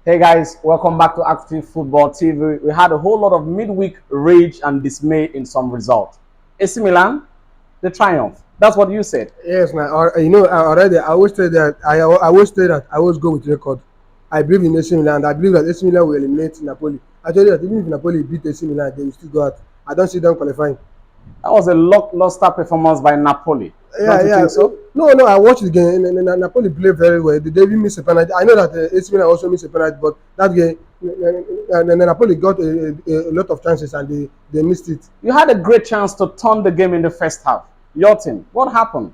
Hey guys, welcome back to Active Football TV. We had a whole lot of midweek rage and dismay in some results. AC Milan, the triumph. That's what you said. Yes, man. Already I always say that I always go with record. I believe in AC Milan. I believe that AC Milan will eliminate Napoli. I tell you that even if Napoli beat AC Milan, they will still go out. I don't see them qualifying. That was a lackluster performance by Napoli. Don't Yeah, you yeah. think so? No. I watched the game. Napoli play very well. They even miss a penalty. I know that AC Milan also missed a penalty, but that game, Napoli got a lot of chances and they missed it. You had a great chance to turn the game in the first half. Your team, what happened?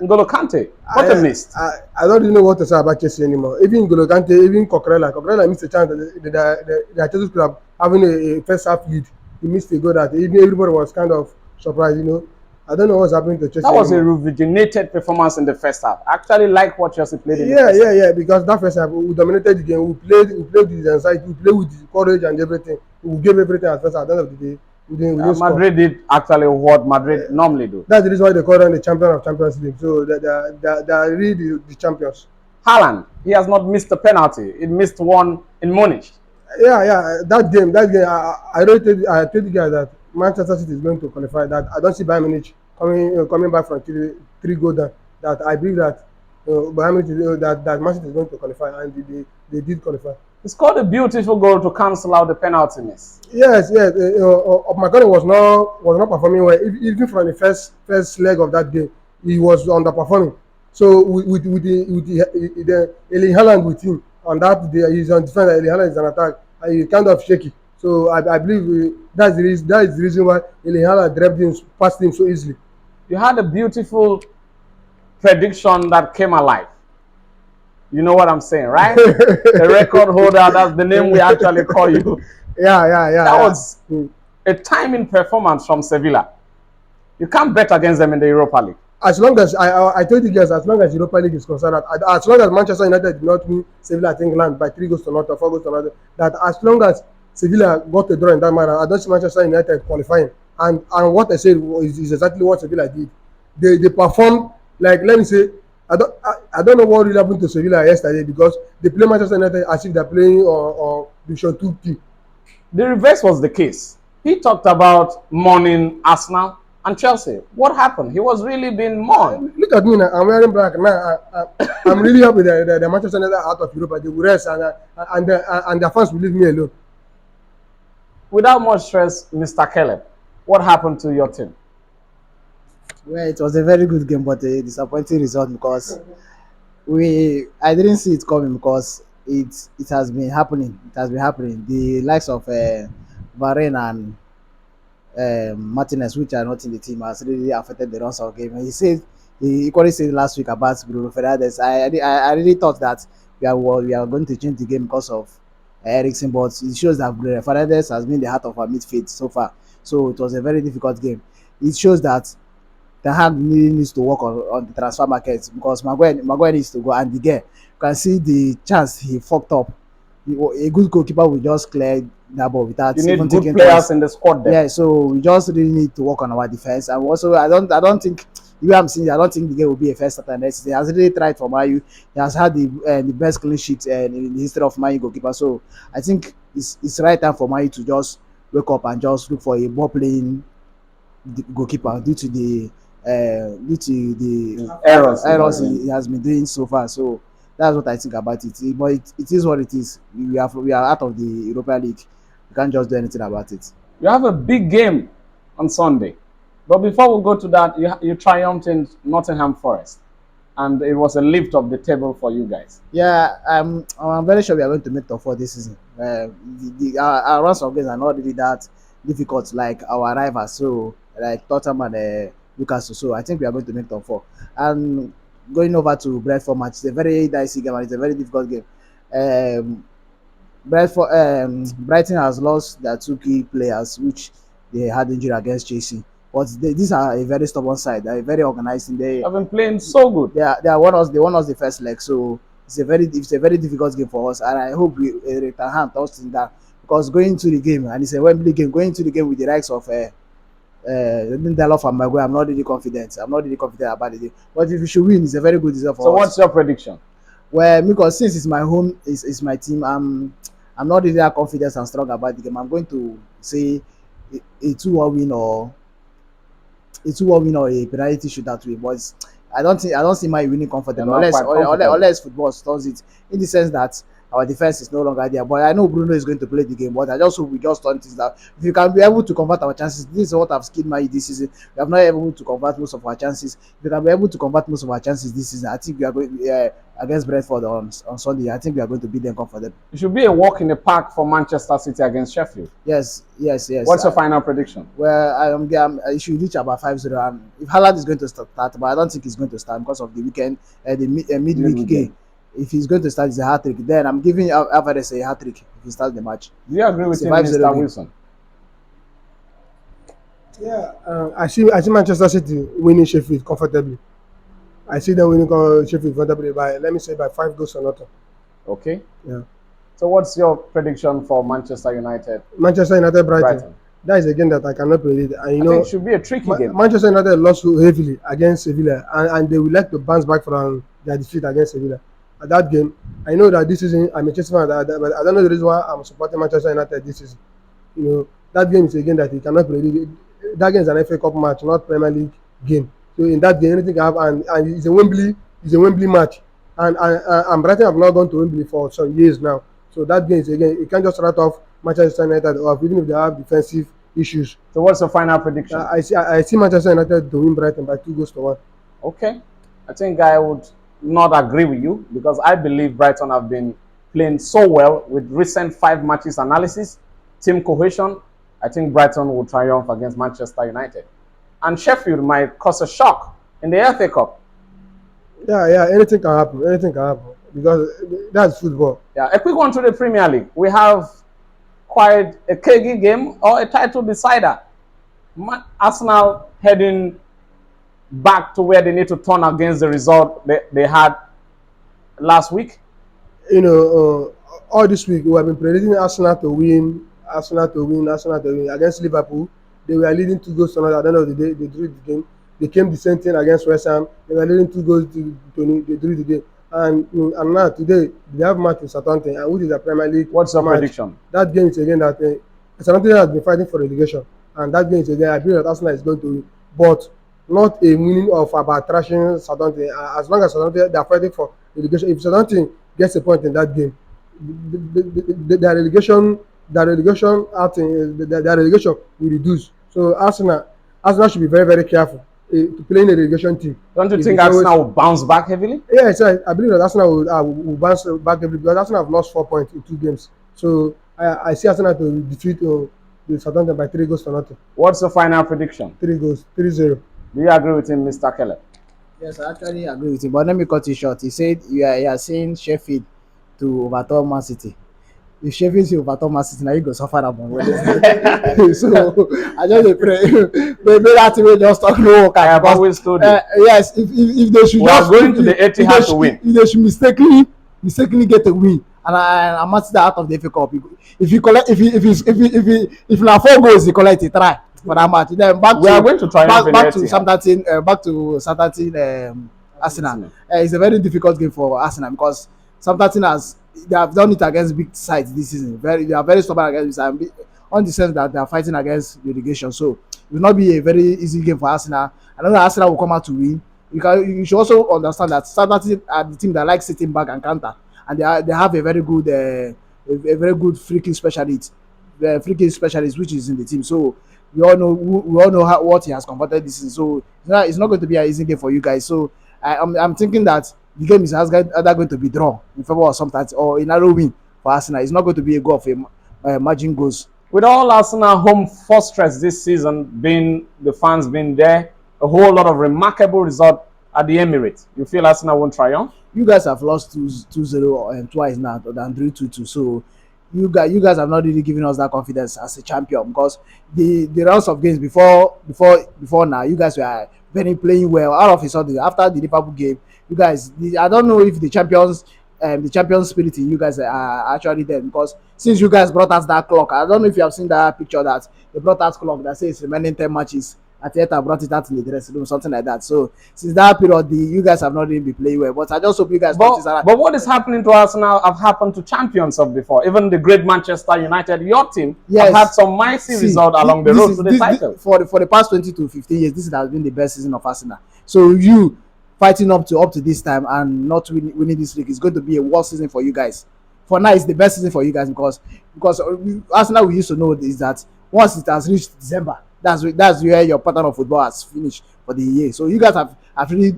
N'Golo Kante, what a I, missed. I don't really know what to say about Chelsea anymore. Even N'Golo Kante, even Coquelin missed a chance that Chelsea could have having a first half lead. He missed a goal that even everybody was kind of surprised. I don't know what's happening to Chelsea That was a anymore. rejuvenated performance in the first half. I actually like what Chelsea played in the Yeah, first yeah, half. yeah. Because that first half we dominated the game. We played with the anxiety. We played with the courage and everything. We gave everything at first. At the end of the day, we didn't score. Madrid did actually what Madrid normally do. That's the reason why they call them the champion of Champions League. So they are really the champions. Haaland, he has not missed a penalty. He missed one in Munich. Yeah. That game. I told you guys that Manchester City is going to qualify. That I don't see Bayern Munich coming back from three goal down. That I believe that Bayern Munich that Man City is going to qualify, and they did qualify. He scored a beautiful goal to cancel out the penalty miss. Yes. McConnell was not performing well. Even from the first leg of that game, he was underperforming. So with the Erling Haaland with him on that day, he's on defense. Erling Haaland is on attack, and he's kind of shaky. So I believe that is the reason why Erling Haaland drebbed him, passed him so easily. You had a beautiful prediction that came alive. You know what I'm saying, right? The record holder, that's the name we actually call you. That Yeah. was a timing performance from Sevilla. You can't bet against them in the Europa League. As long as I told you guys, as long as Europa League is concerned, as long as Manchester United did not win Sevilla at England by 3 goals to nothing, 4 goals to nothing, that as long as Sevilla got a draw in that matter, I don't see Manchester United qualifying. And what I said is exactly what Sevilla did. They performed like, let me say, I don't know what really happened to Sevilla yesterday, because they play Manchester United as if they're playing on Division 2 team. The reverse was the case. He talked about mourning Arsenal and Chelsea. What happened? He was really being mourned. Look at me now. I'm wearing black now. I'm really happy that the Manchester United are out of Europe. They will rest, and their fans will leave me alone. Without much stress, Mr. Caleb, what happened to your team? Well, it was a very good game, but a disappointing result because we I didn't see it coming because it has been happening. It has been happening. The likes of Varane and Martinez, which are not in the team, has really affected the runs of game. He equally said last week about Bruno Fernandes. I really thought that we are going to change the game because of Ericsson, but it shows that Bruno Fernandes has been the heart of our midfield so far. So it was a very difficult game. It shows that Ten Hag really needs to work on the transfer market because Maguire needs to go, and the guy you can see the chance he fucked up. A good goalkeeper will just clear that ball without You even need good taking players twice. in the squad there. Yeah, so we just really need to work on our defense. And also, I don't think the way I'm seeing it, I don't think the game will be a first starter next season. He has really tried for Mayu. He has had the best clean sheet in the history of Mayu goalkeeper. So I think it's right time for Mayu to just wake up and just look for a ball playing goalkeeper due to the errors he has been doing so far. So that's what I think about it. But it is what it is. We are out of the Europa League. We can't just do anything about it. You have a big game on Sunday. But before we go to that, you triumphed in Nottingham Forest. And it was a lift of the table for you guys. Yeah, I'm very sure we are going to make top four this season. Our runs of games are not really that difficult like our rivals, so like Tottenham and Newcastle. So I think we are going to make top four. And going over to Brentford match, it's a very dicey game and it's a very difficult game. Um, Brighton has lost their two key players, which they had injury against Chelsea. But these are a very stubborn side. They are very organized. You have been playing so good. They won us the first leg, so it's a very difficult game for us, and I hope we return hand us in that because going to the game, and it's a Wembley game, going to the game with the likes of Lindelof and Maguire, I'm not really confident about the game. But if we should win, it's a very good result So for us. what's your prediction? Well, because since it's my home, is my team, I'm not really that confident and strong about the game. I'm going to say a 2-1 win or a 2-1 win or a penalty shootout win. But I don't see my winning They're comfortable not quite comfortable. unless football turns it in the sense that our defense is no longer there. But I know Bruno is going to play the game. But I just hope we just turn things that if you can be able to convert our chances, this is what I've skilled my this season. We have not been able to convert most of our chances. If we can be able to convert most of our chances this season, I think we are going against Brentford on Sunday. I think we are going to beat them comfortably. It should be a walk in the park for Manchester City against Sheffield. Yes, yes, yes. What's your final prediction? Well, I should reach about 5-0. And if Haaland is going to start, but I don't think he's going to start because of the weekend, midweek Midweek game. game. If he's going to start, it's a hat trick. Then I'm giving Alvarez a hat trick if he starts the match. Do you agree with It's a him, 5-0 Mr. win. Wilson? Yeah, I see Manchester City winning Sheffield comfortably. I see them winning Sheffield comfortably by, let me say, by 5 goals to nothing. Okay. Yeah. So what's your prediction for Manchester United? Manchester United Brighton. Brighton. That is a game that I cannot predict. And you I know, think it should be a tricky game. Manchester United lost so heavily against Sevilla, and they would like to bounce back from their defeat against Sevilla. At that game, I know that this season I'm a Chelsea fan, but I don't know the reason why I'm supporting Manchester United this season. You know, that game is a game that you cannot predict. That game is an FA Cup match, not Premier League game. So in that game, anything can happen, and it's a Wembley match, and Brighton have not gone to Wembley for some years now. So that game is again, you can't just write off Manchester United off, even if they have defensive issues. So what's your final prediction? I see Manchester United to win Brighton by 2 goals to 1. Okay. I think I would not agree with you because I believe Brighton have been playing so well with recent 5 matches analysis, team cohesion. I think Brighton will triumph against Manchester United. And Sheffield might cause a shock in the FA Cup. Yeah, anything can happen. Anything can happen because that's football. Yeah, a quick one to the Premier League. We have quite a keggy game or a title decider. Arsenal heading back to where they need to turn against the result they had last week. You know, all this week we have been predicting Arsenal to win, Arsenal to win against Liverpool. They were leading 2 goals to 0. At the end of the day, they drew the game. They came the same thing against West Ham. They were leading 2 goals to 0. They drew the game. And now today they have match with Southampton, and which is a Premier League. What's your match. prediction? That game is again that Southampton has been fighting for relegation, and that game is again I believe that Arsenal is going to win, but not a winning of about thrashing Southampton. As long as Southampton they are fighting for relegation, if Southampton gets a point in that game, their relegation will reduce. So Arsenal should be very, very careful to play in a relegation team. Don't you think Arsenal will bounce back heavily? Yes, I believe that Arsenal will bounce back heavily because Arsenal have lost 4 points in 2 games. So I see Arsenal to defeat the Southampton by 3 goals to 0. What's your final prediction? 3-0. Do you agree with him, Mr. Keller? Yes, I actually agree with him. But let me cut it short. He said you are saying Sheffield to overturn Man City. If Sheffield to overturn Man City, now you go suffer that one. So I just pray. Maybe that team will just talk no work. I have always told you. Yes, if they should We are just going to the Etihad to win. If they should mistakenly get a win, and I'm at that out of the FA Cup. If you collect, if now 4 goals, you collect it. Try for that match. Then We are going to triumph in back to Etihad. back to Southampton, Arsenal. It's a very difficult game for Arsenal because Southampton they have done it against big sides this season. They are very stubborn against this, on the sense that they are fighting against relegation. So it will not be a very easy game for Arsenal. I know that Arsenal will come out to win. You should also understand that Southampton are the team that likes sitting back and counter, and they have a very good free kick specialist, which is in the team. So we all know what he has converted this season. So it's not going to be an easy game for you guys. So I'm thinking that the game is either going to be drawn in favor of sometimes or a narrow win for Arsenal. It's not going to be a goal of a margin goals. With all Arsenal home fortress this season, the fans being there, a whole lot of remarkable result at the Emirates. You feel Arsenal won't triumph? You guys have lost 2-0 twice now than 3-2. So you guys have not really given us that confidence as a champion because the rounds of games before now, you guys were very playing well. Out of a sudden, after the Liverpool game, you guys, I don't know if the champions spirit in you guys are actually there because since you guys brought us that clock, I don't know if you have seen that picture that they brought us clock that says remaining 10 matches Arteta brought it out in the dressing room, something like that. So since that period, you guys have not really been playing well. But I just hope you guys notice that. But what is happening to us now have happened to champions of before. Even the great Manchester United, your team, Yes. have had some mighty result along the road to the title. For the past 20 to 15 years, this has been the best season of Arsenal. So you fighting up to this time and not winning this league is going to be a worse season for you guys. For now, it's the best season for you guys because Arsenal, we used to know is that once it has reached December, that's where your pattern of football has finished for the year. So you guys have really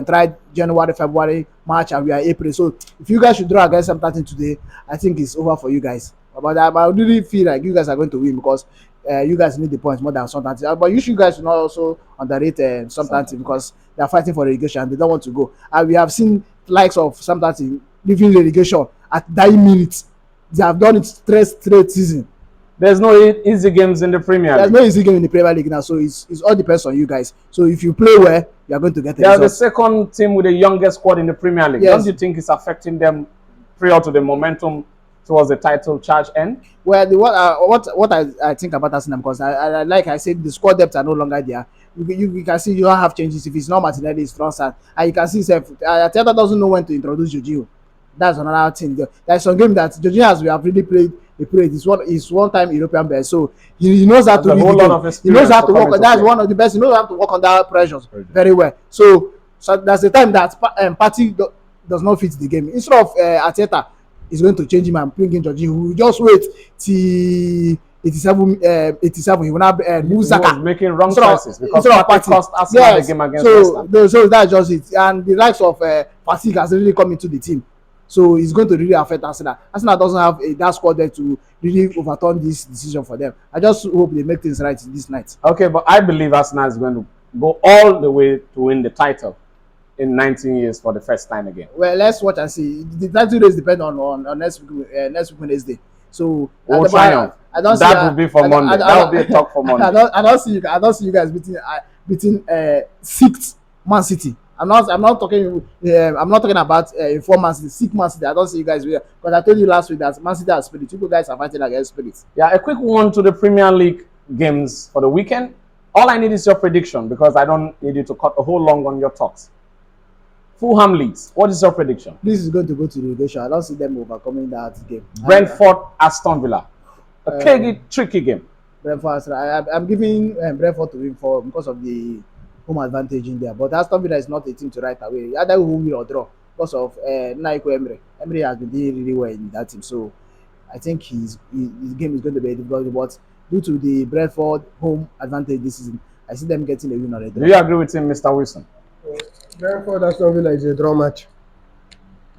tried January, February, March, and we are April. So if you guys should draw against something today, I think it's over for you guys. But I really feel like you guys are going to win because you guys need the points more than something. But you guys should not also underrate something because they are fighting for relegation and they don't want to go. And we have seen likes of something leaving relegation at 9 minutes. They have done it straight season. There's no easy games in the Premier League. There's no easy game in the Premier League now, so it's all depends on you guys. So if you play well, you are going to get. They are the second team with the youngest squad in the Premier League. Yes. Don't you think it's affecting them prior to the momentum towards the title charge end? Well, what I think about Arsenal, because I like I said, the squad depth are no longer there. You can see you don't have changes. If it's not Martinelli, it's Trossard, and you can see Arteta doesn't know when to introduce Jorginho. That's another thing. There's some game that Jorginho has we have really played. It's one time European best, so he knows how to read the game. He knows how to work. That's one of the best. He knows how to work under pressures very well. So that's the time that Partey does not fit the game. Instead of Arteta is going to change him and bring in Jorginho, we will just wait till 87. He will not move Saka. He was making wrong choices because Partey cost Arsenal the game against West Ham. So that's just it. And the likes of Partey has really come into the team. So it's going to really affect Arsenal. Arsenal doesn't have that squad there to really overturn this decision for them. I just hope they make things right this night. Okay, but I believe Arsenal is going to go all the way to win the title in 19 years for the first time again. Well, let's watch and see. The title race depends on next week Wednesday. So we'll triumph. That will be for Monday. That will be a talk for Monday. I don't see you guys beating sixth Man City. I'm not talking about 4 Man City, 6 Man City. I don't see you guys here because I told you last week that Man City has spirit. You guys are fighting against spirit. Yeah, a quick one to the Premier League games for the weekend. All I need is your prediction because I don't need you to cut a whole long on your talks. Fulham Leeds. What is your prediction? This is going to go to relegation. I don't see them overcoming that game. Brentford, Aston Villa. A tricky game. Brentford. I'm giving Brentford to win for because of the home advantage in there, but Aston Villa is not a team to right away. Either who win or draw because of Naiko Emery. Emery has been doing really well in that team, so I think his game is going to be difficult. But due to the Brentford home advantage this season, I see them getting a win already. Do you agree with him, Mr. Wilson? Brentford Aston Villa is a draw match.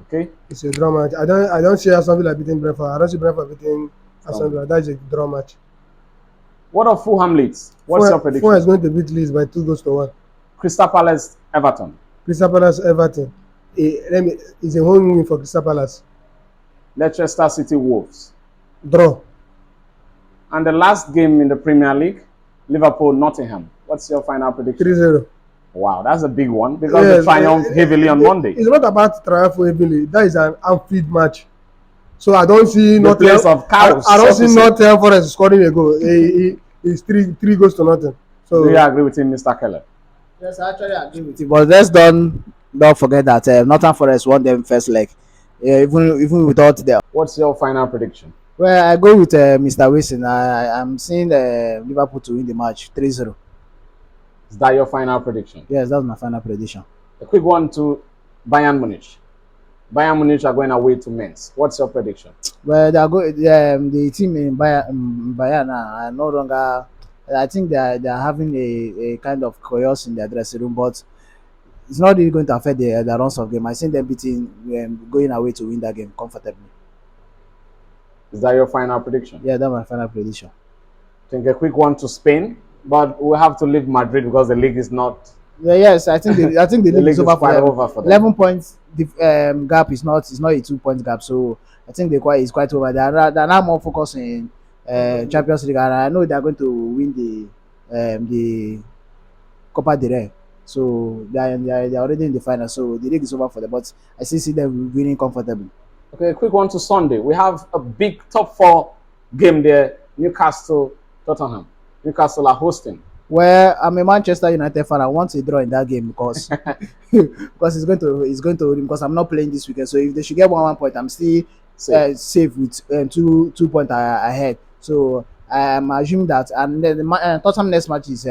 Okay, it's a draw match. I don't see Aston Villa beating Brentford. I don't see Brentford beating Aston Villa. That's a draw match. What of Fulham Leeds? What's your prediction? Fulham is going to beat Leeds by 2-1. Crystal Palace Everton. Crystal Palace Everton. It's a home win for Crystal Palace. Leicester City Wolves. Draw. And the last game in the Premier League, Liverpool Nottingham. What's your final prediction? 3-0. Wow, that's a big one because they triumphed heavily on Monday. It's not about triumph heavily. That is an Anfield match. So I don't see the place of chaos. I don't see Nottingham Forest scoring a goal. It's 3 goals to nothing. So do you agree with him, Mr. Keller? Yes, I actually agree with you. But let's don't forget that Nottingham Forest won them first leg, even without them. What's your final prediction? Well, I go with Mr. Wilson. I'm seeing Liverpool to win the match 3-0. Is that your final prediction? Yes, that's my final prediction. A quick one to Bayern Munich. Bayern Munich are going away to Mainz. What's your prediction? Well, the team in Bayern are no longer. I think they are having a kind of chaos in their dressing room, but it's not really going to affect the runs of game. I think them going away to win that game comfortably. Is that your final prediction? Yeah, that's my final prediction. I think a quick one to Spain, but we have to leave Madrid because the league is not. Yeah, yes, I think the league is over for them. 11 points gap is not a 2-point gap, so I think it's quite over. They're now more focused in Champions League, and I know they're going to win the Copa del Rey. So they're already in the final, so the league is over for them. But I still see them winning comfortably. Okay, a quick one to Sunday. We have a big top 4 game there. Newcastle, Tottenham. Newcastle are hosting. Well, I'm a Manchester United fan. I want a draw in that game because because it's going to win because I'm not playing this weekend. So if they should get one point, I'm still Safe. safe with 2 point ahead. So I'm assuming that, and then Tottenham next match is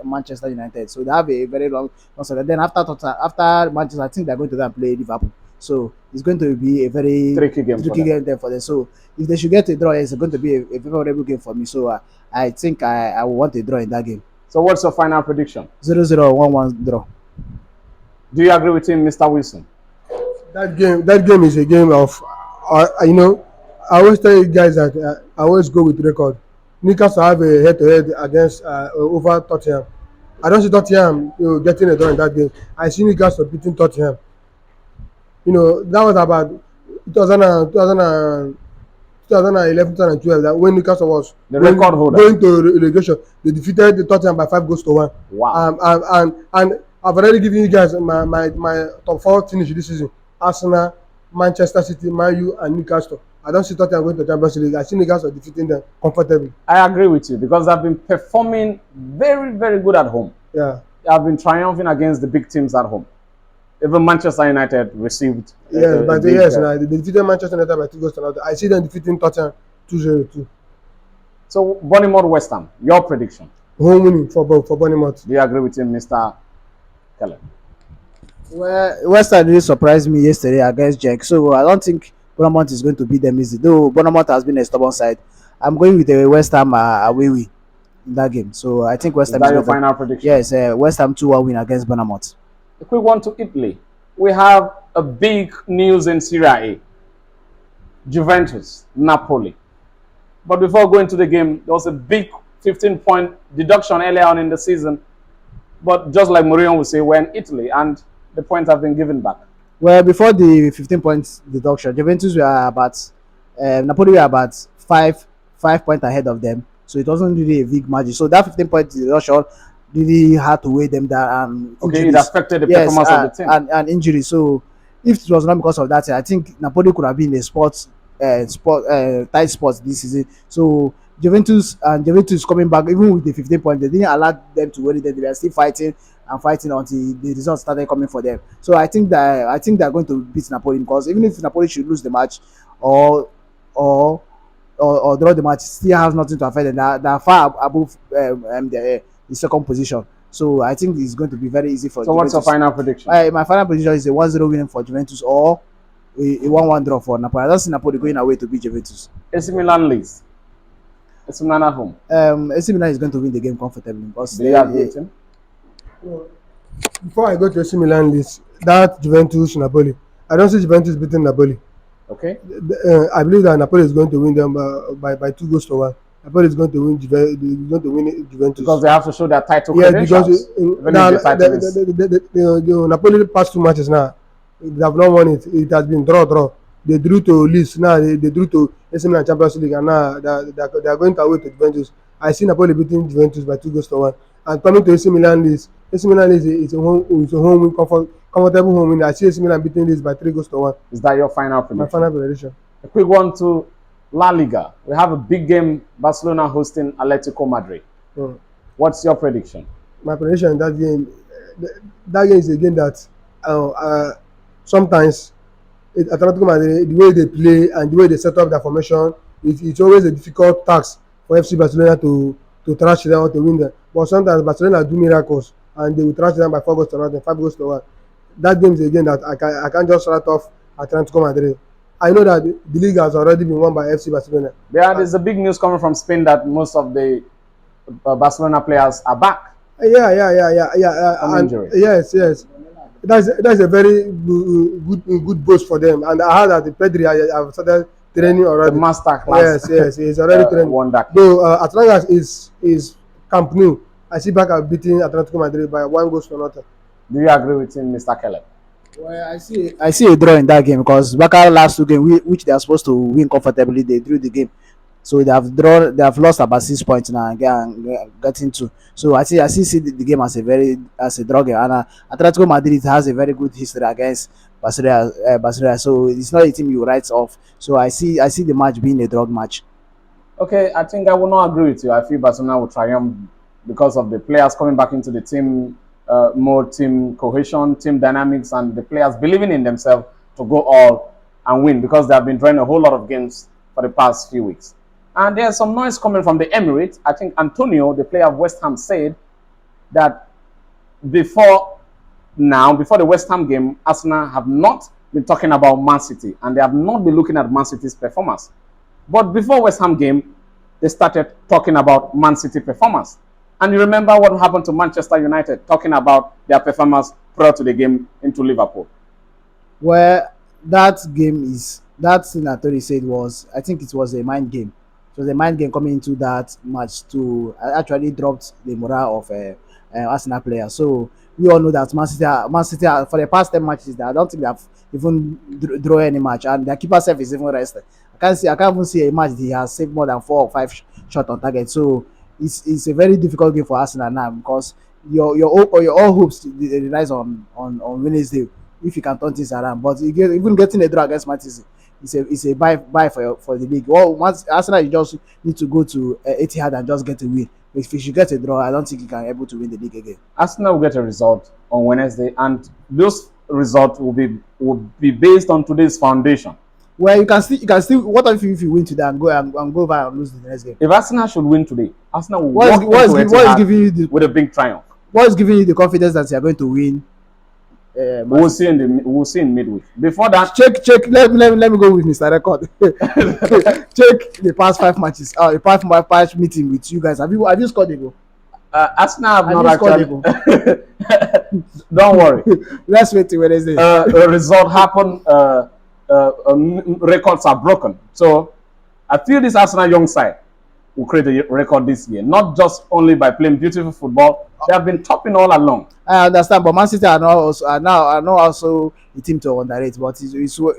Manchester United. So they have a very long season. Then after Tottenham, after Manchester, I think they're going to go and play Liverpool. So it's going to be a very Tricky game for tricky them. game there for them. So if they should get a draw, it's going to be a favorable game for me. So I think I will want a draw in that game. So what's your final prediction? 0-0 1-1 draw. Do you agree with him, Mr. Wilson? That game is a game of, I always tell you guys that I always go with record. Newcastle have a head-to-head against over Tottenham. I don't see Tottenham getting a draw in that game. I see Newcastle beating Tottenham. That was about 2000 2011, 2012, that when Newcastle was The record holder. going to relegation, they defeated the Tottenham by 5 goals to 1. Wow. And I've already given you guys my top 4 finish this season: Arsenal, Manchester City, Man U, and Newcastle. I don't see Tottenham going to Champions League. I see Newcastle defeating them comfortably. I agree with you because they've been performing very, very good at home. Yeah. They have been triumphing against the big teams at home. Even Manchester United received. Yes, but big, yes, they defeated Manchester United by 2 goals to 0. I see them defeating Tottenham 2-0 So Bournemouth West Ham, your prediction? home winning for Bournemouth. Do you agree with him, Mr. Keller? Well, West Ham really surprised me yesterday against Jack, so I don't think Bournemouth is going to beat them easy. Though Bournemouth has been a stubborn side, I'm going with a West Ham away win in that game. So I think West Is Ham that is your going to, final prediction? yes, West Ham 2-1 win against Bournemouth. A quick one to Italy. We have a big news in Serie A. Juventus, Napoli. But before going to the game, there was a big 15-point deduction earlier on in the season. But just like Mourinho would say, we're in Italy and the points have been given back. Well, before the 15 points deduction, Juventus were about Napoli were about 5 points ahead of them. So it wasn't really a big margin. So that 15-point deduction really had to weigh them down. And Okay, it injuries. affected the Yes, performance of the team. and injury. So if it was not because of that, I think Napoli could have been a tight spot this season. So Juventus coming back even with the 15 points, they didn't allow them to worry them. They were still fighting and fighting until the results started coming for them. So I think they're going to beat Napoli because even if Napoli should lose the match or or or draw the match, still has nothing to affect them. They're far above the second position. So I think it's going to be very easy for So Juventus. what's your final prediction? My final prediction is a 1-0 win for Juventus or a 1-1 draw for Napoli. I don't see Napoli going away to beat Juventus. AC Milan leads. AC Milan at home. AC Milan is going to win the game comfortably because Do you agree with him? Before I go to AC Milan list, that Juventus Napoli, I don't see Juventus beating Napoli. Okay. I believe that Napoli is going to win them by 2 goals to 1. Napoli is going to win Juventus. Because they have to show their title Yes, credentials. because Even now if the title is... the Napoli past 2 matches now, they have not won it. It has been draw. They drew to Leeds, now they drew to AC Milan Champions League, and now they are going to away to Juventus. I see Napoli beating Juventus by 2 goals to 1. And coming to AC Milan Leeds, AC Milan is a home win, comfortable home win. I see AC Milan beating Leeds by 3 goals to 1. Is that your final prediction? My final prediction. A quick one to La Liga. We have a big game, Barcelona hosting Atletico Madrid. What's your prediction? My prediction in that game is a game that sometimes Atletico Madrid, the way they play and the way they set up their formation, it's always a difficult task for FC Barcelona to trash them or to win them. But sometimes Barcelona do miracles and they will trash them by 4 goals to 0, 5 goals to 1. That game is a game that I can't just write off Atletico Madrid. I know that the league has already been won by FC Barcelona. There's a big news coming from Spain that most of the Barcelona players are back. Yeah. From And injury. yes. That's a very good boost for them. And I heard that the Pedri have started training The already. master class. Yes, he's already training. won that. Though as long as is Camp Nou, I see back at beating Atletico Madrid by 1 goal to 0. Do you agree with him, Mr. Keller? Well, I see a draw in that game because Barca last 2 games, which they are supposed to win comfortably, they drew the game. So they have lost about 6 points now and getting 2. So I see the game as a draw game. And Atletico Madrid has a very good history against Barcelona. So it's not a team you write off. So I see the match being a draw match. Okay, I think I will not agree with you. I feel Barcelona will triumph because of the players coming back into the team, more team cohesion, team dynamics, and the players believing in themselves to go all and win because they have been drawing a whole lot of games for the past few weeks. And there's some noise coming from the Emirates. I think Antonio, the player of West Ham, said that before the West Ham game, Arsenal have not been talking about Man City and they have not been looking at Man City's performance. But before West Ham game, they started talking about Man City performance. And you remember what happened to Manchester United, talking about their performance prior to the game into Liverpool. Well, that thing that Tori said was, I think it was a mind game. It was a mind game coming into that match to actually dropped the morale of Arsenal players. So we all know that Man City for the past 10 matches, I don't think they have even draw any match, and their keeper self is even rested. I can't even see a match he has saved more than 4 or 5 shots on target. So it's a very difficult game for Arsenal now because your all hopes relies on Wednesday if you can turn things around. But even getting a draw against Man City, it's a buy for the league. Well, once Arsenal, you just need to go to Etihad and just get a win. If you should get a draw, I don't think you can be able to win the league again. Arsenal will get a result on Wednesday, and those results will be based on today's foundation. Well, you can still. What if you win today and go over and lose the next game? If Arsenal should win today, Arsenal will what is giving you with a big triumph. What is giving you the confidence that you are going to win? We'll see in midweek. Before that, check. Let me go with Mr. Record. Check the past 5 matches. The past 5 match meeting with you guys. Have you scored a goal? Arsenal have not actually. Don't worry. Let's wait till Wednesday. A result happened. Records are broken. So I feel this Arsenal young side will create a record this year, not just only by playing beautiful football. They have been topping all along. I understand, but Man City are not also a team to underrate. But it's good.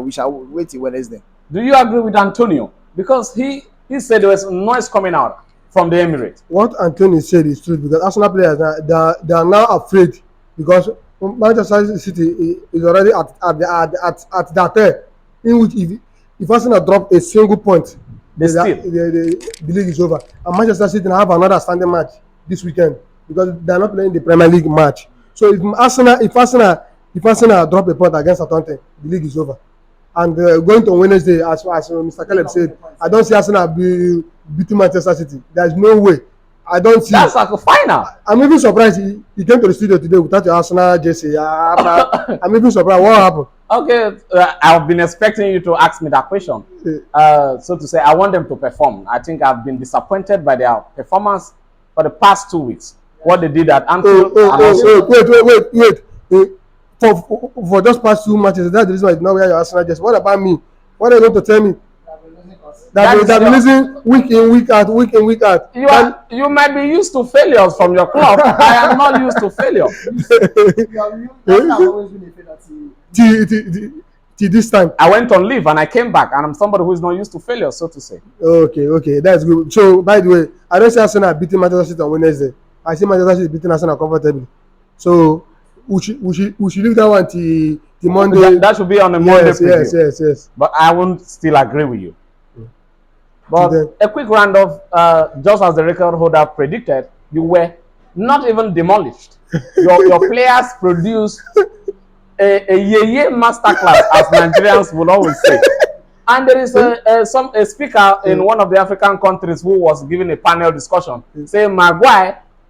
We shall wait till Wednesday. Do you agree with Antonio? Because he said there was noise coming out from the Emirates. What Antonio said is true because Arsenal players they are now afraid because Manchester City is already at that in which if Arsenal drop a single point, the league is over. And Manchester City now have another standing match this weekend because they are not playing the Premier League match. So if Arsenal drop a point against Southampton, the league is over. And going to Wednesday, as Mr. Caleb said, I don't see Arsenal beating Manchester City. There is no way. I don't see. That's like a final. I'm even surprised he came to the studio today without your Arsenal jersey. I'm even surprised. What happened? Okay, I've been expecting you to ask me that question. So to say, I want them to perform. I think I've been disappointed by their performance for the past 2 weeks. What they did at Anfield. Wait. For just past 2 matches, that's the reason why I did not wear your Arsenal jersey. What about me? What are you going to tell me? That they've been losing week in, week out. You might be used to failures from your club. I am not used to failure. Till this time. I went on leave and I came back, and I'm somebody who is not used to failure, so to say. Okay, that's good. So, by the way, I don't see Arsenal beating Manchester City on Wednesday. I see Manchester City beating Arsenal comfortably. So, we should leave that one till Monday. That should be on a Monday preview. Yes. But I won't still agree with you. But a quick round of, just as the record holder predicted, you were not even demolished. Your players produced a yeye masterclass, as Nigerians will always say. And there is a speaker in one of the African countries who was giving a panel discussion, saying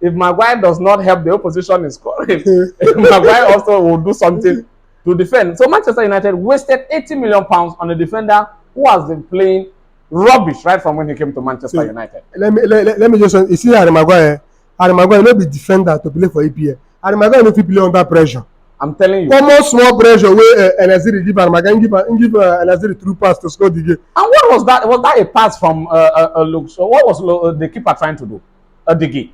if Maguire does not help the opposition in scoring, Maguire also will do something to defend. So Manchester United wasted £80 million on a defender who has been playing rubbish right from when he came to Manchester United. Let me just say, you see Harry Maguire no be defender to play for EPL. Harry Maguire no fit play under pressure. I'm telling you. Almost small pressure where Elaziri give Harry Maguire give Elaziri through pass to score the game. And what was that? Was that a pass from Luke? So what was the keeper trying to do? Digi.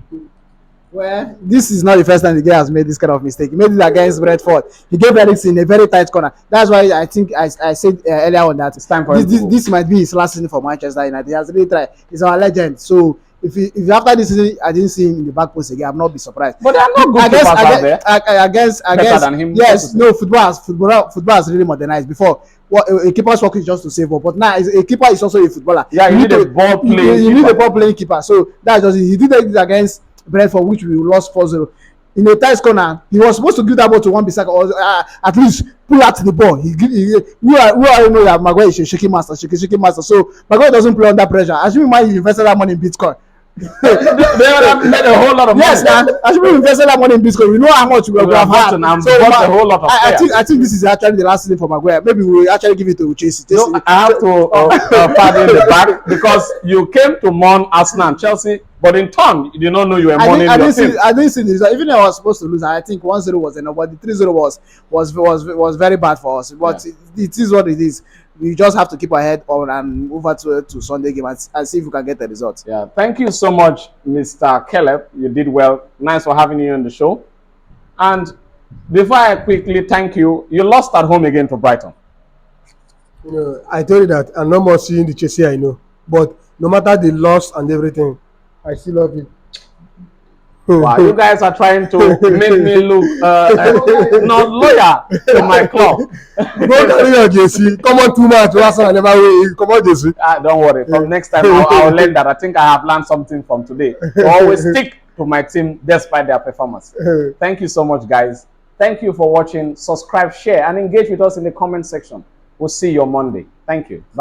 Well, this is not the first time the guy has made this kind of mistake. He made it against Brentford. He gave Eriksen a very tight corner. That's why I think I said earlier on that it's time for this might be his last season for Manchester United. He has really tried. He's our legend. So if after this season I didn't see him in the back post again, I'm not be surprised. But there are not good keepers out there. I guess better than him. Yes, no, football has really modernized. Before, a keeper's work is just to save up, but now a keeper is also a footballer. Yeah, you need a ball playing. You need a ball playing keeper. So that's just it. He did it against Brentford, which we lost 4-0. In a tight corner, he was supposed to give that ball to Wan-Bissaka, or at least pull out the ball. We all know that Maguire is a shaking master, shaking master. So Maguire doesn't play under pressure. Assuming man, you invested that money in Bitcoin. They would have made a whole lot of money. Yes, man. Assuming we invested that money in Bitcoin, we know how much we have had. So bought a whole lot of I think this is actually the last season for Maguire. Maybe we will actually give it to Chelsea. No, I have to pardon the back, because you came to mourn Arsenal and Chelsea, but in turn you did not know you were mourning your team. I didn't see this. Even though I was supposed to lose, I think 1-0 was enough, but the 3-0 was very bad for us. But it is what it is. We just have to keep our head on and move over to Sunday game and see if we can get the result. Yeah, thank you so much, Mr. Caleb. You did well. Nice for having you on the show. And before I quickly thank you, you lost at home again to Brighton. You know, I told you that I'm not more seeing the Chelsea I know. But no matter the loss and everything, I still love it. Wow, you guys are trying to make me look not loyal to my club. Don't carry your JC. Come on, too much. Arsenal never win. Come on, JC. Don't worry. From next time, I'll learn that. I think I have learned something from today. To always stick to my team despite their performance. Thank you so much, guys. Thank you for watching. Subscribe, share, and engage with us in the comment section. We'll see you on Monday. Thank you. Bye.